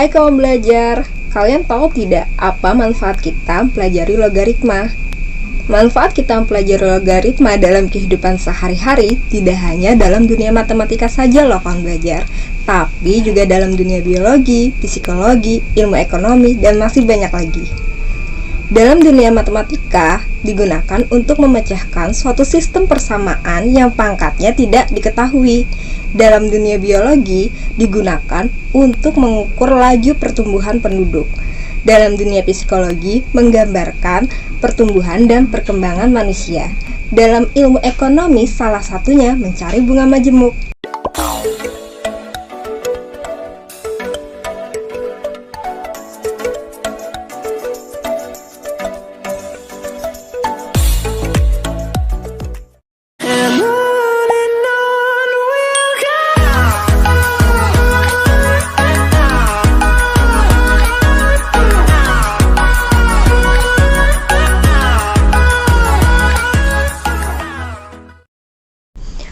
Hai kaum belajar, kalian tahu tidak apa manfaat kita mempelajari logaritma? Manfaat kita mempelajari logaritma dalam kehidupan sehari-hari tidak hanya dalam dunia matematika saja loh kaum belajar, tapi juga dalam dunia biologi, psikologi, ilmu ekonomi, dan masih banyak lagi. Dalam dunia matematika, digunakan untuk memecahkan suatu sistem persamaan yang pangkatnya tidak diketahui. Dalam dunia biologi, digunakan untuk mengukur laju pertumbuhan penduduk. Dalam dunia psikologi, menggambarkan pertumbuhan dan perkembangan manusia. Dalam ilmu ekonomi, salah satunya mencari bunga majemuk.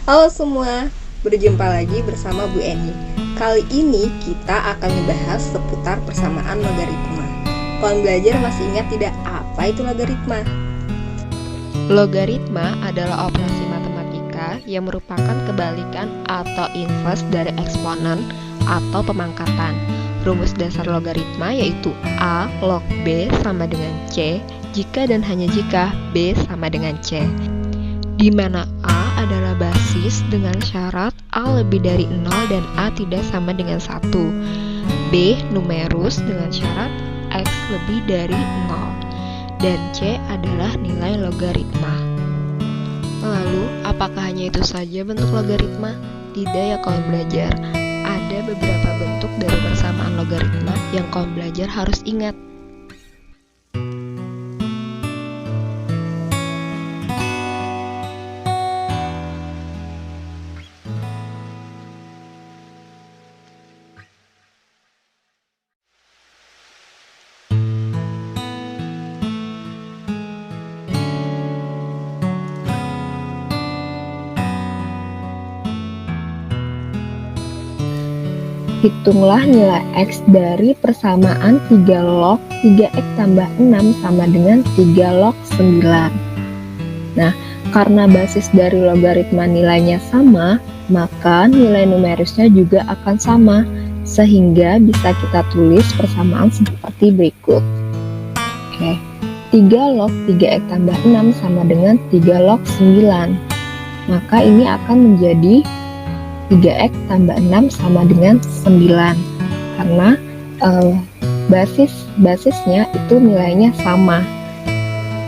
Halo semua, berjumpa lagi bersama Bu Eni. Kali ini kita akan membahas seputar persamaan logaritma. Kalian belajar masih ingat tidak apa itu logaritma? Logaritma adalah operasi matematika yang merupakan kebalikan atau inverse dari eksponen atau pemangkatan. Rumus dasar logaritma yaitu A log B sama dengan C jika dan hanya jika B sama dengan C, di mana A adalah basis dengan syarat A lebih dari 0 dan A tidak sama dengan 1. B numerus dengan syarat X lebih dari 0. Dan C adalah nilai logaritma. Lalu, apakah hanya itu saja bentuk logaritma? Tidak ya kawan belajar. Ada beberapa bentuk dari persamaan logaritma yang kawan belajar harus ingat. Hitunglah nilai X dari persamaan 3 log 3X tambah 6 sama dengan 3 log 9. Nah, karena basis dari logaritma nilainya sama, maka nilai numerusnya juga akan sama, sehingga bisa kita tulis persamaan seperti berikut. Oke, 3 log 3X tambah 6 sama dengan 3 log 9. Maka ini akan menjadi 3X tambah 6 sama dengan 9 karena basisnya itu nilainya sama,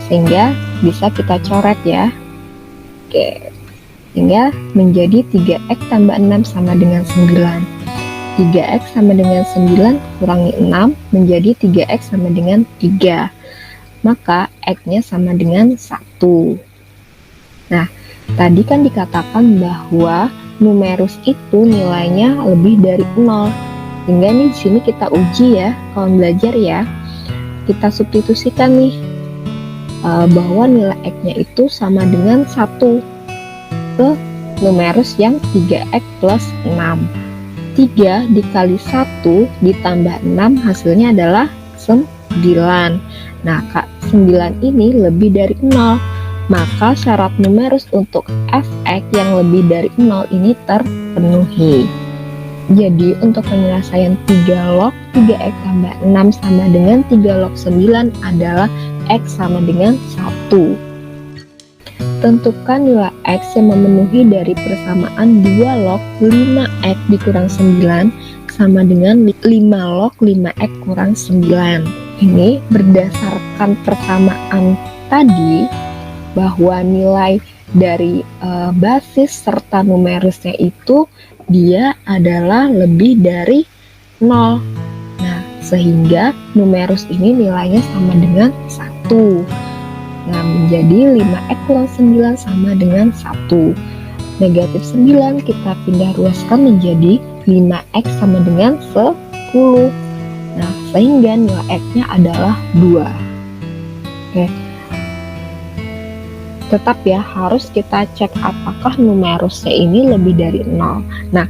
sehingga bisa kita coret ya. Oke, sehingga menjadi 3X tambah 6 sama dengan 9. 3X sama dengan 9 kurangi 6 menjadi 3X sama dengan 3, maka X-nya sama dengan 1. Nah, tadi kan dikatakan bahwa numerus itu nilainya lebih dari 0. Sehingga nih di sini kita uji ya, kawan belajar ya. Kita substitusikan nih bahwa nilai X-nya itu sama dengan 1 ke numerus yang 3X plus 6. 3 dikali 1 ditambah 6 hasilnya adalah 9. Nah, 9 ini lebih dari 0. Maka syarat numerus untuk f(x) yang lebih dari 0 ini terpenuhi. Jadi untuk penyelesaian 3 log 3x tambah 6 sama dengan 3 log 9 adalah x sama dengan 1. Tentukan nilai x yang memenuhi dari persamaan 2 log 5x dikurang 9 sama dengan 5 log 5x kurang 9. Ini berdasarkan persamaan tadi, bahwa nilai dari basis serta numerusnya itu dia adalah lebih dari 0. Nah, sehingga numerus ini nilainya sama dengan 1. Nah, menjadi 5x kurang 9 sama dengan 1. Negatif 9 kita pindah ruaskan menjadi 5x sama dengan 10. Nah, sehingga nilai x-nya adalah 2. Oke. Tetap ya, harus kita cek apakah numerusnya ini lebih dari 0. Nah,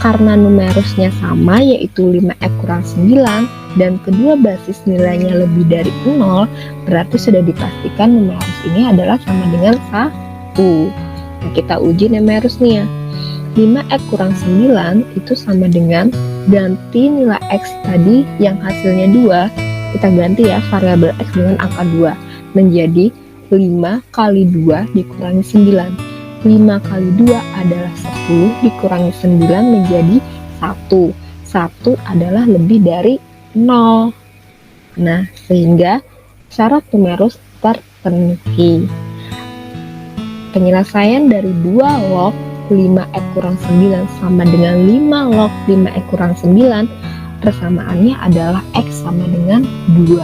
Karena numerusnya sama, yaitu 5x kurang 9, dan kedua basis nilainya lebih dari 0, berarti sudah dipastikan numerus ini adalah sama dengan 1. Nah, kita uji numerusnya. 5x kurang 9 itu sama dengan ganti nilai x tadi yang hasilnya 2, kita ganti ya variabel x dengan angka 2, menjadi 5 kali 2 dikurangi 9. 5 kali 2 adalah 10, dikurangi 9 menjadi 1. 1 adalah lebih dari 0. Nah, sehingga syarat numerus terpenuhi. Penyelesaian dari 2 log 5x kurang 9 sama dengan 5 log 5x kurang 9, persamaannya adalah x sama dengan 2.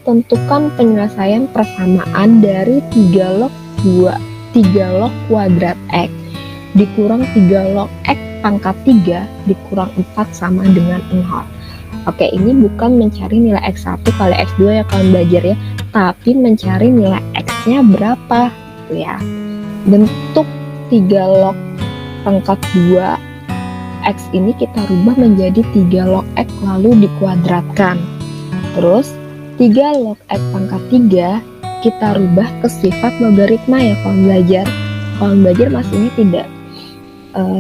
Tentukan penyelesaian persamaan dari 3 log kuadrat x dikurang 3 log x pangkat 3 dikurang 4 sama dengan 0. Oke, ini bukan mencari nilai x1 kali x2 ya kawan belajar ya, tapi mencari nilai x-nya berapa gitu ya. Bentuk 3 log pangkat 2 x ini kita rubah menjadi 3 log x lalu dikuadratkan. Terus 3 log x pangkat 3 kita rubah ke sifat logaritma ya kawan belajar. Kawan belajar masih ini tidak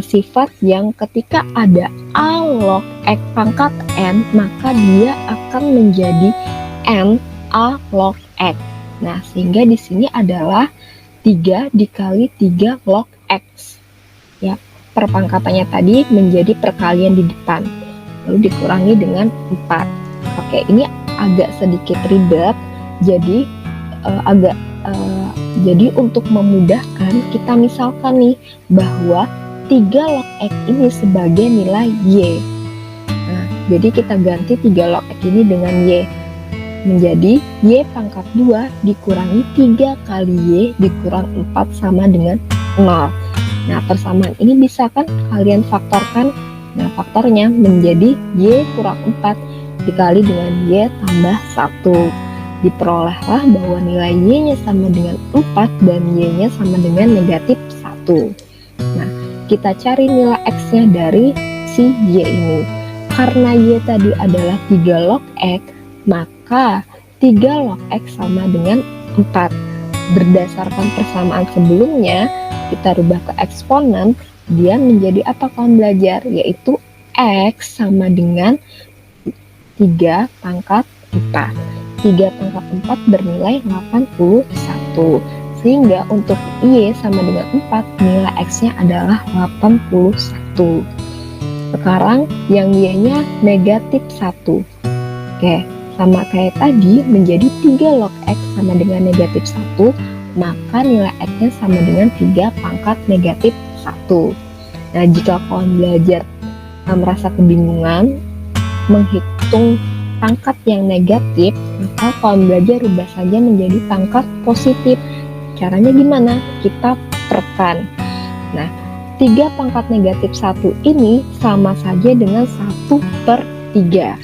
sifat yang ketika ada a log x pangkat n, maka dia akan menjadi n a log x. Nah, sehingga di sini adalah 3 dikali 3 log x. Ya, perpangkatannya tadi menjadi perkalian di depan, lalu dikurangi dengan 4. Oke, ini agak sedikit ribet, jadi jadi untuk memudahkan kita misalkan nih bahwa 3 log x ini sebagai nilai y. Nah, jadi kita ganti 3 log x ini dengan y menjadi y pangkat 2 dikurangi 3 kali y dikurang 4 sama dengan 0. Nah, persamaan ini bisa kan kalian faktorkan. Nah, faktornya menjadi y kurang 4 dikali dengan y tambah 1. Diperolehlah bahwa nilai y-nya sama dengan 4 dan y-nya sama dengan negatif 1. Nah, kita cari nilai x-nya dari si y ini. Karena y tadi adalah 3 log x, maka 3 log x sama dengan 4. Berdasarkan persamaan sebelumnya, kita rubah ke eksponen, dia menjadi apa kawan belajar? Yaitu x sama dengan 3 pangkat 4. 3 pangkat 4 bernilai 81. Sehingga untuk y sama dengan 4, nilai x-nya adalah 81. Sekarang yang y-nya negatif 1. Oke, sama kayak tadi menjadi 3 log x sama dengan negatif 1, maka nilai x-nya sama dengan 3 pangkat negatif 1. Nah, jika kawan belajar merasa kebingungan menghitung pangkat yang negatif, maka kawan belajar rubah saja menjadi pangkat positif. Caranya gimana? Kita perkan. Nah, 3 pangkat negatif 1 ini sama saja dengan 1/3.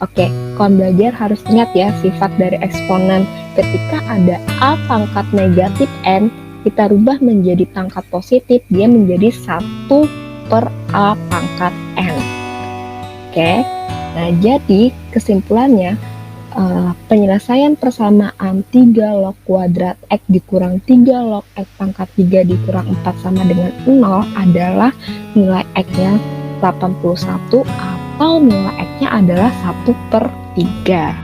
Oke, kawan belajar harus ingat ya sifat dari eksponen. Ketika ada a pangkat negatif n, kita rubah menjadi pangkat positif, dia menjadi 1/a pangkat n. Oke, nah jadi kesimpulannya, penyelesaian persamaan 3 log kuadrat x dikurang 3 log x pangkat 3 dikurang 4 sama dengan 0 adalah nilai x-nya 81 atau nilai x-nya adalah 1/3.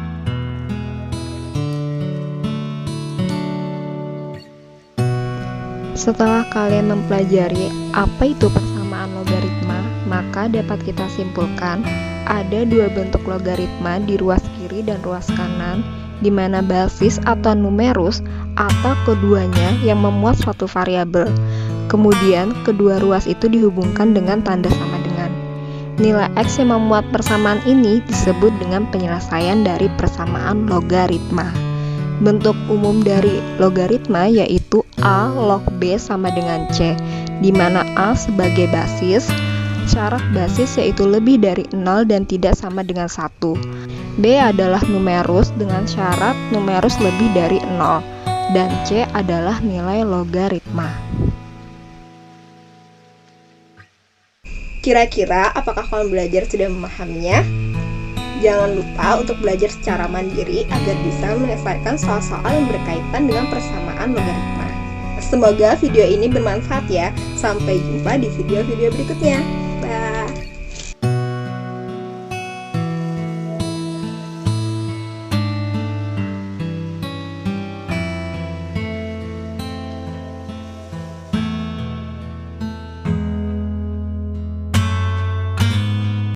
Setelah kalian mempelajari apa itu persamaan logaritma, maka dapat kita simpulkan ada 2 bentuk logaritma di ruas kiri dan ruas kanan, di mana basis atau numerus atau keduanya yang memuat suatu variabel. Kemudian kedua ruas itu dihubungkan dengan tanda sama dengan. Nilai x yang memuat persamaan ini disebut dengan penyelesaian dari persamaan logaritma. Bentuk umum dari logaritma yaitu a log b sama dengan c, di mana a sebagai basis, syarat basis yaitu lebih dari 0 dan tidak sama dengan 1. B adalah numerus dengan syarat numerus lebih dari 0, dan C adalah nilai logaritma. Kira-kira apakah kawan belajar sudah memahaminya? Jangan lupa untuk belajar secara mandiri agar bisa menyelesaikan soal-soal yang berkaitan dengan persamaan logaritma. Semoga video ini bermanfaat ya. Sampai jumpa di video-video berikutnya.